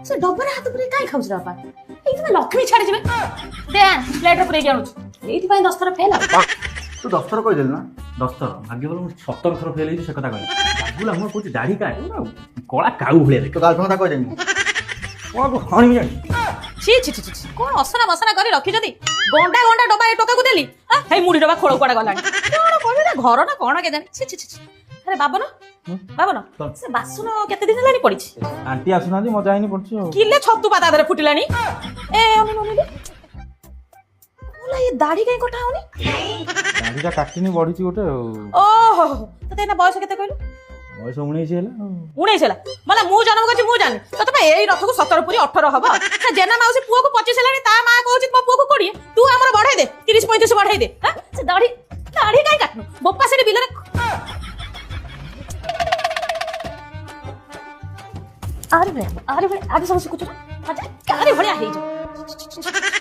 ସେ ଡବାରେ ହାତ ପୁରେଇ କାଇଁ ଖାଉଛ ବାପା? ଏଇଥିପାଇଁ ଲକ୍ଷ୍ମୀ ଛାଡି ଯିବେ। ଦେ ପ୍ଲେଟରେ ପୁରେଇକି ଆଣୁଛୁ। ଏଇଥିପାଇଁ 10 ଥର ଫେଲ। ତୁ 10 ଥର କହିଦେଲୁ ନା? 10 ଥର ଭାଗ୍ୟ ଭଲ, ମୁଁ 17 ଥର ଫେଲ ହେଇଛି ସେ କଥା କହିଲି। ବାବୁଲା ମୁଁ କହୁଛି ଦାଢି କାଟ, କଳା କାଉ ଭଳିଆ ଦେଖ। ଗାର୍ଲଫ୍ରେଣ୍ଡ କଥା କହିଦେବି କଣ ହଣିବି ଜାଣି। ଛି ଛି ଛି ଛି, କଣ ଅସନା ମସନା କରି ରଖିଛନ୍ତି? ଗଣ୍ଡା ଗଣ୍ଡା ଡବା ଏ ଟୋକାକୁ ଦେଲି। ହେଇ ମୁଢି ଡବା ଖୋଳ କୁଆଡେ ଗଲାଣି? କଣ କହିବେ ଘର ନା କଣ କେଜାଣି? ଛି ଛି ଛି। ଆରେ ବାବନ ବାବନ, ସେ ବାସନ କେତେ ଦିନ ହେଲାଣି ପଡିଛି? ଆଣ୍ଟି ଆସୁନାହାନ୍ତି, ମଜା ହେଇନି ପଡୁଛି ଆଉ। କିଲେ ଛତୁ ପାତା ଦେହରେ ଫୁଟିଲାଣି। ଏ ଅନିଲି ଓଲା ଏ ଦାଢି କାଇଁ କଟା ହଉନି? ଦାଢିଟା କାଟିନି, ବଢିଛି ଗୋଟେ ଆଉ। ଓହୋ, ତତେ ଏଇନା ବୟସ କେତେ କହିଲୁ? ବୟସ 19 ହେଲା। 19 ହେଲା ମାନେ ମୁଁ ଜନ୍ମ କରିଛି ମୁଁ ଜାଣିନି। ତତେ ପାଇଁ ଏଇ ରଥକୁ 17 ପୁରୀ 18 ହବ। ସେ ଜେନା ମାଉସୀ ପୁଅକୁ 25 ହେଲାଣି, ତା ମା କହୁଛି ମୋ ପୁଅକୁ 20। ତୁ ଆମର ବଢେଇ ଦେ 30-35 ବଢେଇ ଦେ। ସେ ଦାଢି କାଇଁ କାଟୁନୁ? ବୋପା ସେଠି ବିଲରେ ଆରେ ଭଳିଆ ଆଜି ସବୁ ଶିଖୁଛୁ ନା? ଆରେ ଭଳିଆ ହେଇଯାଉ।